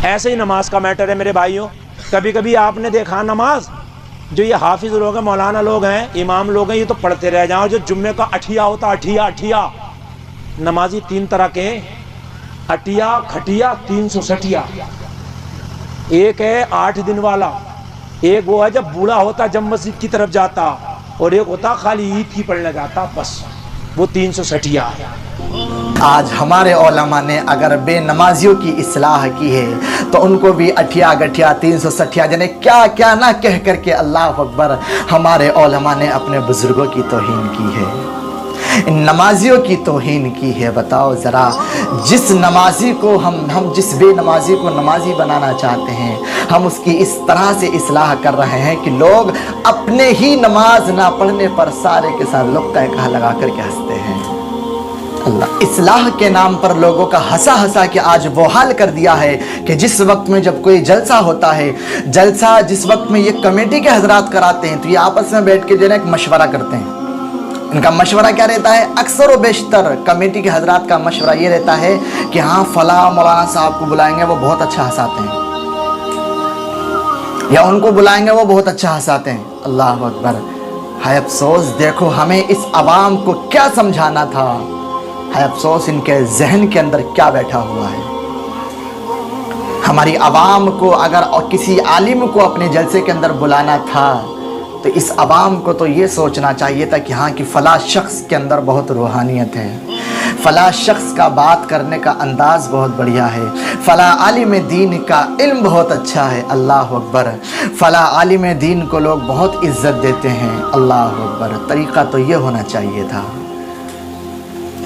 ایسے ہی نماز کا میٹر ہے میرے بھائیوں. کبھی کبھی آپ نے دیکھا نماز جو یہ حافظ لوگ ہیں, مولانا لوگ ہیں, امام لوگ ہیں, یہ تو پڑھتے رہ جاؤ. جو جمعے کا اٹھیا ہوتا, اٹھیا نمازی 3 طرح کے, اٹھیا, کھٹیا, 360. ایک ہے 8 دن والا, ایک وہ ہے جب بوڑھا ہوتا جب مسجد کی طرف جاتا, اور ایک ہوتا خالی عید کی پڑھنے جاتا بس, وہ 360 ہے. آج ہمارے علماء نے اگر بے نمازیوں کی اصلاح کی ہے تو ان کو بھی اٹھیا گٹھیا 360 جنے کیا کیا نہ کہہ کر کے اللہ اکبر ہمارے علماء نے اپنے بزرگوں کی توہین کی ہے, ان نمازیوں کی توہین کی ہے. بتاؤ ذرا, جس نمازی کو ہم جس بے نمازی کو نمازی بنانا چاہتے ہیں, ہم اس کی اس طرح سے اصلاح کر رہے ہیں کہ لوگ اپنے ہی نماز نہ پڑھنے پر سارے کے سارے لوگ کہا لگا کر کے ہنستے ہیں. اللہ اصلاح کے نام پر لوگوں کا ہنسا کے آج وہ حال کر دیا ہے کہ جس وقت میں جب کوئی جلسہ ہوتا ہے, جلسہ جس وقت میں یہ کمیٹی کے حضرات کراتے ہیں تو یہ آپس میں بیٹھ کے جو ہے ایک مشورہ کرتے ہیں. ان کا مشورہ کیا رہتا ہے؟ اکثر و بیشتر کمیٹی کے حضرات کا مشورہ یہ رہتا ہے کہ ہاں فلاں مولانا صاحب کو بلائیں گے, وہ بہت اچھا ہنساتے ہیں, یا ان کو بلائیں گے وہ بہت اچھا ہنساتے ہیں. اللہ اکبر. ہے افسوس, دیکھو ہمیں اس عوام کو کیا سمجھانا تھا, ہے افسوس ان کے ذہن کے اندر کیا بیٹھا ہوا ہے. ہماری عوام کو اگر کسی عالم کو اپنے جلسے کے اندر بلانا تھا تو اس عوام کو تو یہ سوچنا چاہیے تھا کہ ہاں کہ فلاں شخص کے اندر بہت روحانیت ہے, فلاں شخص کا بات کرنے کا انداز بہت بڑھیا ہے, فلاں عالم دین کا علم بہت اچھا ہے. اللہ اکبر. فلاں عالم دین کو لوگ بہت عزت دیتے ہیں. اللہ اکبر. طریقہ تو یہ ہونا چاہیے تھا.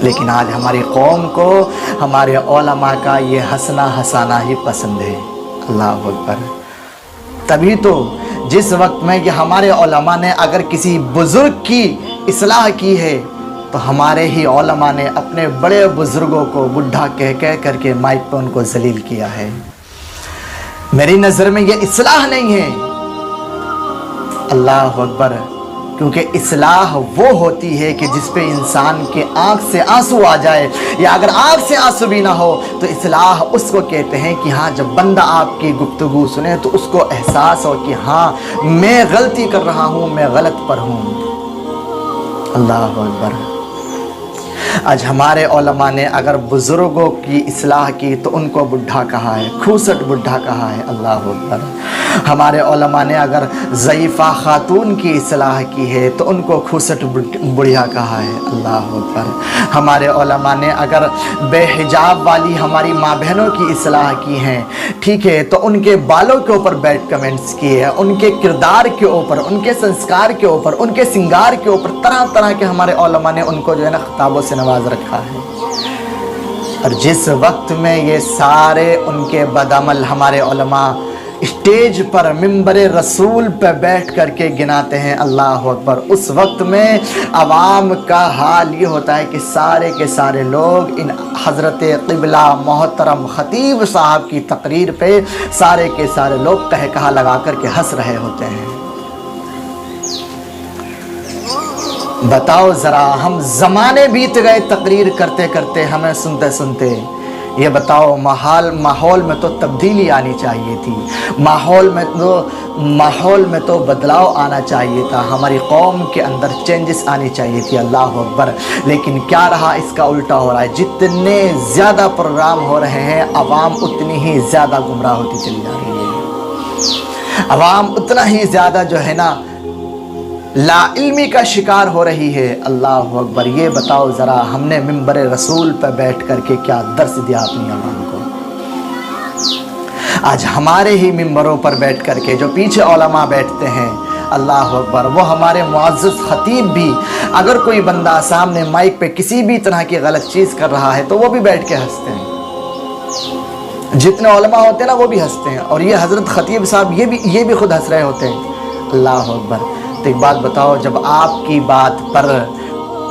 لیکن آج ہماری قوم کو ہمارے علماء کا یہ ہنسانا ہی پسند ہے. اللہ اکبر. تبھی تو جس وقت میں کہ ہمارے علماء نے اگر کسی بزرگ کی اصلاح کی ہے تو ہمارے ہی علماء نے اپنے بڑے بزرگوں کو بڈھا کہہ کر کے مائک پہ ان کو ذلیل کیا ہے. میری نظر میں یہ اصلاح نہیں ہے. اللہ اکبر. کیونکہ اصلاح وہ ہوتی ہے کہ جس پہ انسان کے آنکھ سے آنسو آ جائے, یا اگر آنکھ سے آنسو بھی نہ ہو تو اصلاح اس کو کہتے ہیں کہ ہاں جب بندہ آپ کی گفتگو سنے تو اس کو احساس ہو کہ ہاں میں غلطی کر رہا ہوں, میں غلط پر ہوں. اللہ اکبر. آج ہمارے علماء نے اگر بزرگوں کی اصلاح کی تو ان کو بڈھا کہا ہے, کھوسٹ بڈھا کہا ہے. اللہ اکبر. ہمارے علماء نے اگر ضعیفہ خاتون کی اصلاح کی ہے تو ان کو کھوسٹ بڑھیا کہا ہے. اللہ اکبر. ہمارے علماء نے اگر بے حجاب والی ہماری ماں بہنوں کی اصلاح کی ہیں, ٹھیک ہے, تو ان کے بالوں کے اوپر بیڈ کمنٹس کیے ہیں, ان کے کردار کے اوپر, ان کے سنسکار کے اوپر, ان کے سنگار کے اوپر طرح طرح کے ہمارے علماء نے ان کو جو ہے نا خطابوں سے نواز رکھا ہے. اور جس وقت میں یہ سارے ان کے بدعمل ہمارے علماء اسٹیج پر منبر رسول پہ بیٹھ کر کے گناتے ہیں, اللہ اکبر, اس وقت میں عوام کا حال یہ ہوتا ہے کہ سارے کے سارے لوگ ان حضرت قبلہ محترم خطیب صاحب کی تقریر پہ سارے کے سارے لوگ کہا لگا کر کے ہنس رہے ہوتے ہیں. بتاؤ ذرا, ہم زمانے بیت گئے تقریر کرتے کرتے, ہمیں سنتے سنتے. یہ بتاؤ ماحول میں تو تبدیلی آنی چاہیے تھی, ماحول میں تو بدلاؤ آنا چاہیے تھا, ہماری قوم کے اندر چینجز آنی چاہیے تھی. اللہ اکبر. لیکن کیا رہا, اس کا الٹا ہو رہا ہے. جتنے زیادہ پروگرام ہو رہے ہیں عوام اتنی ہی زیادہ گمراہ ہوتی چلی جا رہی ہے, عوام اتنا ہی زیادہ جو ہے نا لا علمی کا شکار ہو رہی ہے. اللہ اکبر. یہ بتاؤ ذرا, ہم نے منبر رسول پہ بیٹھ کر کے کیا درس دیا اپنی عوام کو؟ آج ہمارے ہی منبروں پر بیٹھ کر کے جو پیچھے علماء بیٹھتے ہیں, اللہ اکبر, وہ ہمارے معزز خطیب بھی اگر کوئی بندہ سامنے مائک پہ کسی بھی طرح کی غلط چیز کر رہا ہے تو وہ بھی بیٹھ کے ہنستے ہیں. جتنے علماء ہوتے ہیں نا وہ بھی ہنستے ہیں, اور یہ حضرت خطیب صاحب یہ بھی خود ہنس رہے ہوتے ہیں. اللہ اکبر. تو ایک بات بتاؤ, جب آپ کی بات پر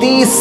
30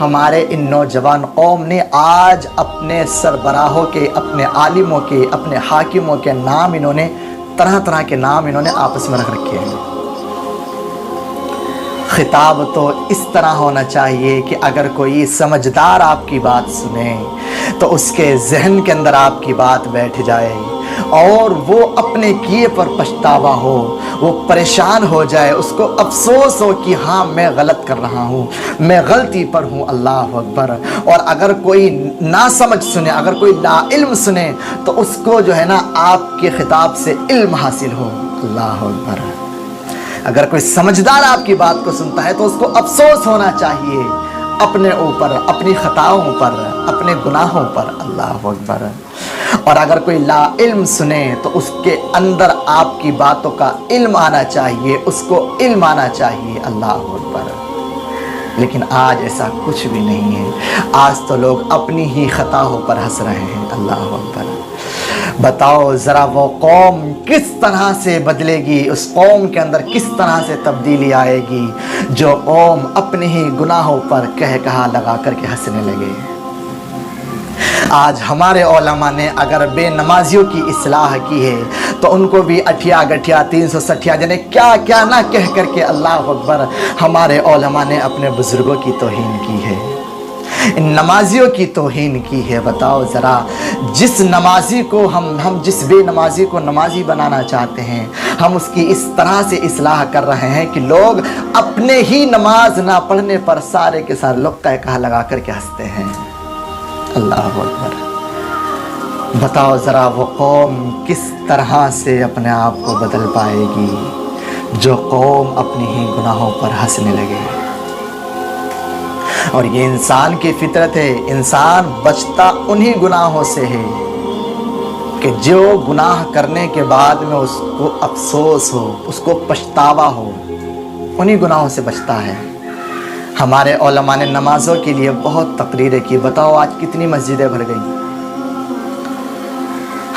ہمارے ان نوجوان قوم نے آج اپنے سربراہوں کے، اپنے عالموں کے، اپنے حاکموں کے نام انہوں نے طرح طرح کے نام انہوں نے آپس میں رکھ رکھے ہیں۔ خطاب تو اس طرح ہونا چاہیے کہ اگر کوئی سمجھدار آپ کی بات سنے تو اس کے ذہن کے اندر آپ کی بات بیٹھ جائے اور وہ اپنے کیے پر پچھتاوا ہو، وہ پریشان ہو جائے، اس کو افسوس ہو کہ ہاں میں غلط کر رہا ہوں، میں غلطی پر ہوں۔ اللہ اکبر۔ اور اگر کوئی نہ سمجھ سنے، اگر کوئی لا علم سنے تو اس کو جو ہے نا آپ کے خطاب سے علم حاصل ہو۔ اللہ اکبر۔ اگر کوئی سمجھدار آپ کی بات کو سنتا ہے تو اس کو افسوس ہونا چاہیے اپنے اوپر، اپنی خطاؤں پر، اپنے گناہوں پر۔ اللہ اکبر۔ اور اگر کوئی لا علم سنے تو اس کے اندر آپ کی باتوں کا علم آنا چاہیے، اس کو علم آنا چاہیے۔ اللہ اکبر۔ لیکن آج ایسا کچھ بھی نہیں ہے، آج تو لوگ اپنی ہی خطاؤں پر ہنس رہے ہیں۔ اللہ اکبر۔ بتاؤ ذرا وہ قوم کس طرح سے بدلے گی، اس قوم کے اندر کس طرح سے تبدیلی آئے گی جو قوم اپنے ہی گناہوں پر کہا لگا کر کے ہنسنے لگے۔ آج ہمارے علماء نے اگر بے نمازیوں کی اصلاح کی ہے تو ان کو بھی اٹھیا گٹھیا 360 جنے کیا کیا نہ کہہ کر کے اللہ اکبر ہمارے علماء نے اپنے بزرگوں کی توہین کی ہے، ان نمازیوں کی توہین کی ہے۔ بتاؤ ذرا، جس نمازی کو ہم جس بے نمازی کو نمازی بنانا چاہتے ہیں، ہم اس کی اس طرح سے اصلاح کر رہے ہیں کہ لوگ اپنے ہی نماز نہ پڑھنے پر سارے کے سارے لوگ کہا لگا کر کے ہنستے ہیں۔ اللہ اکبر۔ بتاؤ ذرا وہ قوم کس طرح سے اپنے آپ کو بدل پائے گی جو قوم اپنی ہی گناہوں پر ہنسنے لگے۔ اور یہ انسان کی فطرت ہے، انسان بچتا انہی گناہوں سے ہے کہ جو گناہ کرنے کے بعد میں اس کو افسوس ہو، اس کو پچھتاوا ہو، انہی گناہوں سے بچتا ہے۔ ہمارے علماء نے نمازوں کے لیے بہت تقریریں کی، بتاؤ آج کتنی مسجدیں بھر گئی۔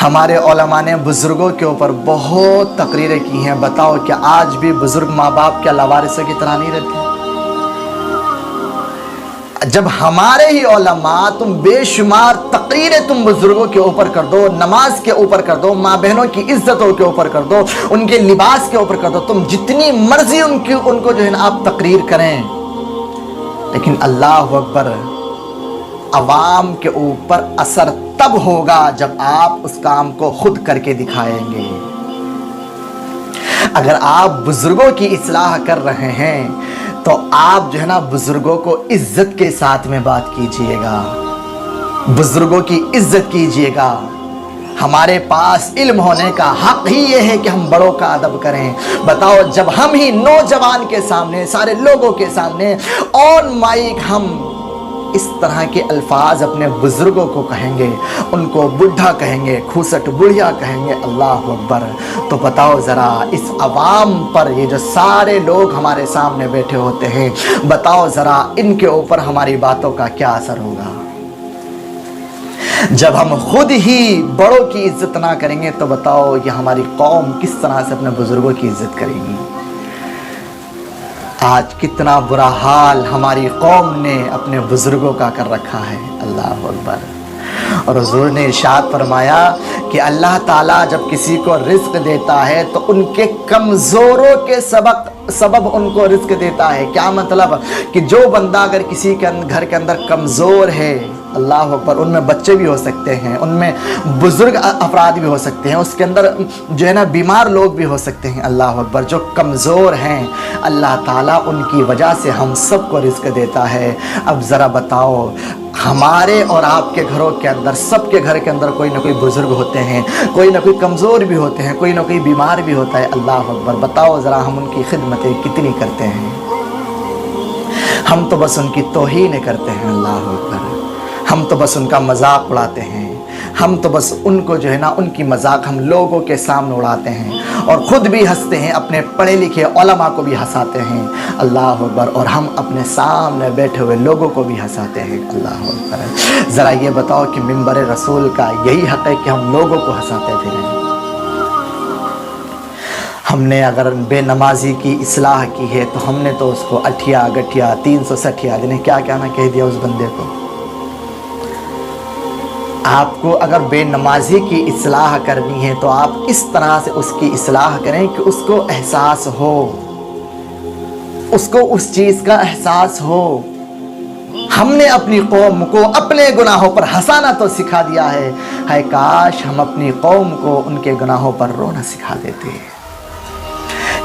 ہمارے علماء نے بزرگوں کے اوپر بہت تقریریں کی ہیں، بتاؤ کہ آج بھی بزرگ ماں باپ کیا لاوارثوں کی طرح نہیں رہتے؟ جب ہمارے ہی علماء تم بے شمار تقریریں تم بزرگوں کے اوپر کر دو، نماز کے اوپر کر دو، ماں بہنوں کی عزتوں کے اوپر کر دو، ان کے لباس کے اوپر کر دو، تم جتنی مرضی ان کو جو ہے نا آپ تقریر کریں، لیکن اللہ اکبر عوام کے اوپر اثر تب ہوگا جب آپ اس کام کو خود کر کے دکھائیں گے۔ اگر آپ بزرگوں کی اصلاح کر رہے ہیں تو آپ جو ہے نا بزرگوں کو عزت کے ساتھ میں بات کیجئے گا، بزرگوں کی عزت کیجئے گا۔ ہمارے پاس علم ہونے کا حق ہی یہ ہے کہ ہم بڑوں کا ادب کریں۔ بتاؤ جب ہم ہی نوجوان کے سامنے، سارے لوگوں کے سامنے آن مائک ہم اس طرح کے الفاظ اپنے بزرگوں کو کہیں گے، ان کو بڈھا کہیں گے، کھوسٹ بڑھیا کہیں گے، اللہ اکبر، تو بتاؤ ذرا اس عوام پر، یہ جو سارے لوگ ہمارے سامنے بیٹھے ہوتے ہیں، بتاؤ ذرا ان کے اوپر ہماری باتوں کا کیا اثر ہوگا؟ جب ہم خود ہی بڑوں کی عزت نہ کریں گے تو بتاؤ یہ ہماری قوم کس طرح سے اپنے بزرگوں کی عزت کرے گی؟ آج کتنا برا حال ہماری قوم نے اپنے بزرگوں کا کر رکھا ہے۔ اللہ اکبر۔ اور حضور نے ارشاد فرمایا کہ اللہ تعالیٰ جب کسی کو رزق دیتا ہے تو ان کے کمزوروں کے سبب ان کو رزق دیتا ہے۔ کیا مطلب؟ کہ جو بندہ اگر کسی کے گھر کے اندر کمزور ہے، اللہ اکبر، ان میں بچے بھی ہو سکتے ہیں، ان میں بزرگ افراد بھی ہو سکتے ہیں، اس کے اندر جو ہے نا بیمار لوگ بھی ہو سکتے ہیں، اللہ اکبر، جو کمزور ہیں اللہ تعالیٰ ان کی وجہ سے ہم سب کو رزق دیتا ہے۔ اب ذرا بتاؤ، ہمارے اور آپ کے گھروں کے اندر، سب کے گھر کے اندر کوئی نہ کوئی بزرگ ہوتے ہیں، کوئی نہ کوئی کمزور بھی ہوتے ہیں، کوئی نہ کوئی بیمار بھی ہوتا ہے، اللہ اکبر، بتاؤ ذرا ہم ان کی خدمتیں کتنی کرتے ہیں؟ ہم تو بس ان کی توہین کرتے ہیں، اللہ اکبر، ہم تو بس ان کا مذاق اڑاتے ہیں، ہم تو بس ان کو جو ہے نا ان کی مذاق ہم لوگوں کے سامنے اڑاتے ہیں اور خود بھی ہنستے ہیں، اپنے پڑھے لکھے علماء کو بھی ہنساتے ہیں، اللہ اکبر، اور ہم اپنے سامنے بیٹھے ہوئے لوگوں کو بھی ہنساتے ہیں، اللہ اکبر۔ ذرا یہ بتاؤ کہ منبر رسول کا یہی حق ہے کہ ہم لوگوں کو ہنساتے پھریں؟ ہم نے اگر بے نمازی کی اصلاح کی ہے تو ہم نے تو اس کو اٹھیا گٹھیا 360 دن کیا کیا نہ کہہ دیا اس بندے کو۔ آپ کو اگر بے نمازی کی اصلاح کرنی ہے تو آپ اس طرح سے اس کی اصلاح کریں کہ اس کو احساس ہو، اس کو اس چیز کا احساس ہو۔ ہم نے اپنی قوم کو اپنے گناہوں پر ہنسانا تو سکھا دیا ہے، ہائے کاش ہم اپنی قوم کو ان کے گناہوں پر رونا سکھا دیتے ہیں۔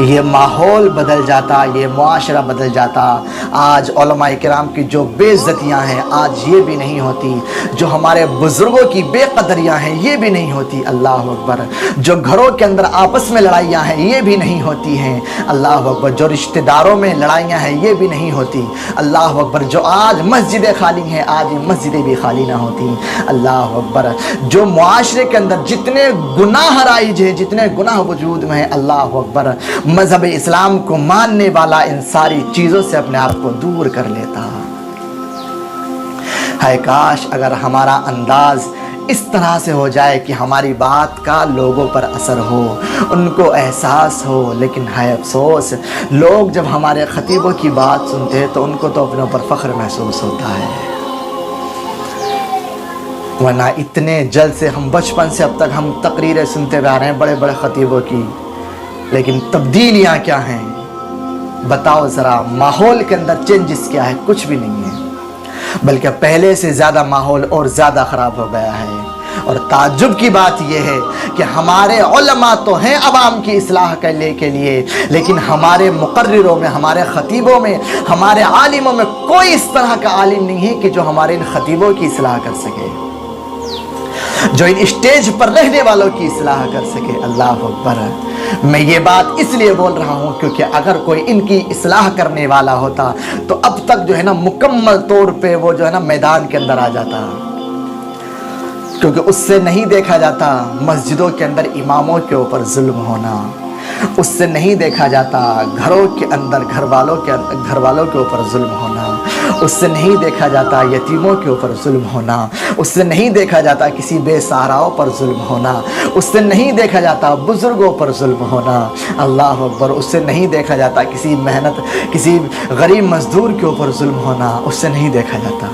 یہ ماحول بدل جاتا، یہ معاشرہ بدل جاتا، آج علماء کرام کی جو بے عزتیاں ہیں آج یہ بھی نہیں ہوتی، جو ہمارے بزرگوں کی بے قدریاں ہیں یہ بھی نہیں ہوتی، اللہ اکبر، جو گھروں کے اندر آپس میں لڑائیاں ہیں یہ بھی نہیں ہوتی ہیں، اللہ اکبر، جو رشتہ داروں میں لڑائیاں ہیں یہ بھی نہیں ہوتی، اللہ اکبر، جو آج مسجدیں خالی ہیں آج یہ مسجدیں بھی خالی نہ ہوتی، اللہ اکبر، جو معاشرے کے اندر جتنے گناہ رائج ہیں، جتنے گناہ وجود میں ہیں، اللہ اکبر، مذہب اسلام کو ماننے والا ان ساری چیزوں سے اپنے آپ کو دور کر لیتا۔ ہائے کاش اگر ہمارا انداز اس طرح سے ہو جائے کہ ہماری بات کا لوگوں پر اثر ہو، ان کو احساس ہو، لیکن ہے افسوس لوگ جب ہمارے خطیبوں کی بات سنتے ہیں تو ان کو تو اپنے اوپر فخر محسوس ہوتا ہے، ورنہ اتنے جلد سے ہم بچپن سے اب تک ہم تقریریں سنتے آ رہے ہیں بڑے بڑے خطیبوں کی، لیکن تبدیلیاں کیا ہیں؟ بتاؤ ذرا، ماحول کے اندر چینجز کیا ہے؟ کچھ بھی نہیں ہے، بلکہ پہلے سے زیادہ ماحول اور زیادہ خراب ہو گیا ہے۔ اور تعجب کی بات یہ ہے کہ ہمارے علماء تو ہیں عوام کی اصلاح کرنے کے لیے، لیکن ہمارے مقرروں میں، ہمارے خطیبوں میں، ہمارے عالموں میں کوئی اس طرح کا عالم نہیں ہے کہ جو ہمارے ان خطیبوں کی اصلاح کر سکے، جو ان اسٹیج پر رہنے والوں کی اصلاح کر سکے۔ اللہ اکبر، میں یہ بات اس لیے بول رہا ہوں کیونکہ اگر کوئی ان کی اصلاح کرنے والا ہوتا تو اب تک جو ہے نا مکمل طور پہ وہ جو ہے نا میدان کے اندر آ جاتا، کیونکہ اس سے نہیں دیکھا جاتا مسجدوں کے اندر اماموں کے اوپر ظلم ہونا، اس سے نہیں دیکھا جاتا گھروں کے اندر گھر والوں کے اوپر ظلم ہونا، اس سے نہیں دیکھا جاتا یتیموں کے اوپر ظلم ہونا، اس سے نہیں دیکھا جاتا کسی بے سہاراؤں پر ظلم ہونا، اس سے نہیں دیکھا جاتا بزرگوں پر ظلم ہونا، اللہ اکبر، اس سے نہیں دیکھا جاتا کسی غریب مزدور کے اوپر ظلم ہونا، اس سے نہیں دیکھا جاتا۔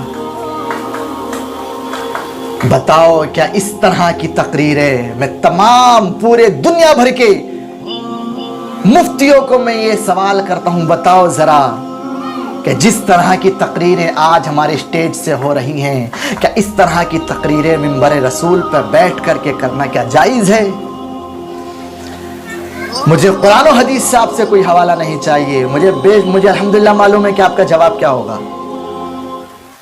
بتاؤ کیا اس طرح کی تقریریں میں تمام پورے دنیا بھر کے مفتیوں کو میں یہ سوال کرتا ہوں، بتاؤ ذرا کہ جس طرح کی تقریریں آج ہمارے اسٹیج سے ہو رہی ہیں، کیا اس طرح کی تقریریں منبر رسول پر بیٹھ کر کے کرنا کیا جائز ہے؟ مجھے قرآن و حدیث سے آپ سے کوئی حوالہ نہیں چاہیے، مجھے الحمدللہ معلوم ہے کہ آپ کا جواب کیا ہوگا،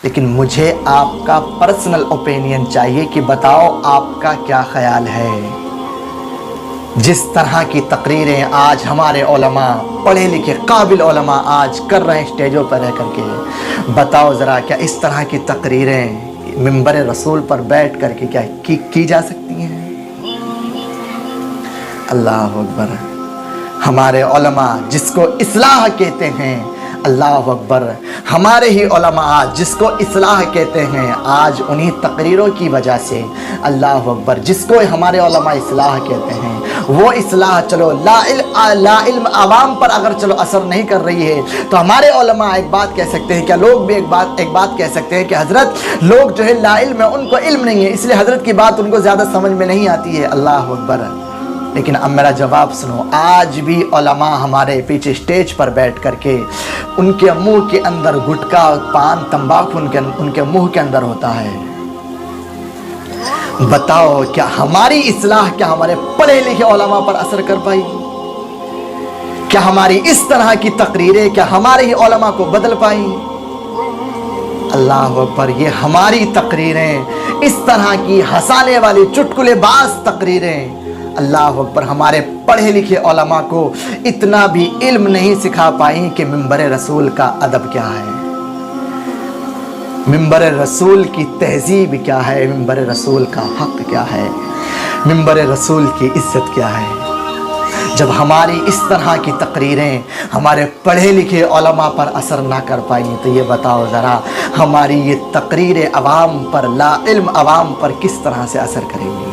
لیکن مجھے آپ کا پرسنل اوپینین چاہیے کہ بتاؤ آپ کا کیا خیال ہے؟ جس طرح کی تقریریں آج ہمارے علماء، پڑھے لکھے قابل علماء آج کر رہے ہیں اسٹیجوں پر رہ کر کے، بتاؤ ذرا کیا اس طرح کی تقریریں منبر رسول پر بیٹھ کر کے کیا کی جا سکتی ہیں؟ اللہ اکبر، ہمارے علماء جس کو اصلاح کہتے ہیں، اللہ اکبر، ہمارے ہی علماء آج جس کو اصلاح کہتے ہیں، آج انہی تقریروں کی وجہ سے، اللہ اکبر، جس کو ہمارے علماء اصلاح کہتے ہیں، وہ اصلاح چلو لا علم عوام پر اگر چلو اثر نہیں کر رہی ہے تو ہمارے علماء ایک بات کہہ سکتے ہیں، کیا لوگ بھی ایک بات کہہ سکتے ہیں کہ حضرت لوگ جو ہے لا علم ہے، ان کو علم نہیں ہے، اس لیے حضرت کی بات ان کو زیادہ سمجھ میں نہیں آتی ہے، اللہ اکبر۔ لیکن اب میرا جواب سنو، آج بھی علماء ہمارے پیچھے اسٹیج پر بیٹھ کر کے ان کے منہ کے اندر گٹکا، پان، تمباکو ان کے منہ کے اندر ہوتا ہے۔ بتاؤ کیا ہماری اصلاح، کیا ہمارے پڑھے لکھے علماء پر اثر کر پائی؟ کیا ہماری اس طرح کی تقریریں کیا ہمارے ہی علماء کو بدل پائی؟ اللہ اکبر، یہ ہماری تقریریں، اس طرح کی ہنسانے والی چٹکلے باز تقریریں، اللہ اکبر، ہمارے پڑھے لکھے علماء کو اتنا بھی علم نہیں سکھا پائیں کہ منبر رسول کا ادب کیا ہے، منبر رسول کی تہذیب کیا ہے، منبر رسول کا حق کیا ہے، منبر رسول کی عزت کیا ہے۔ جب ہماری اس طرح کی تقریریں ہمارے پڑھے لکھے علماء پر اثر نہ کر پائیں تو یہ بتاؤ ذرا ہماری یہ تقریریں عوام پر، لا علم عوام پر کس طرح سے اثر کریں گی؟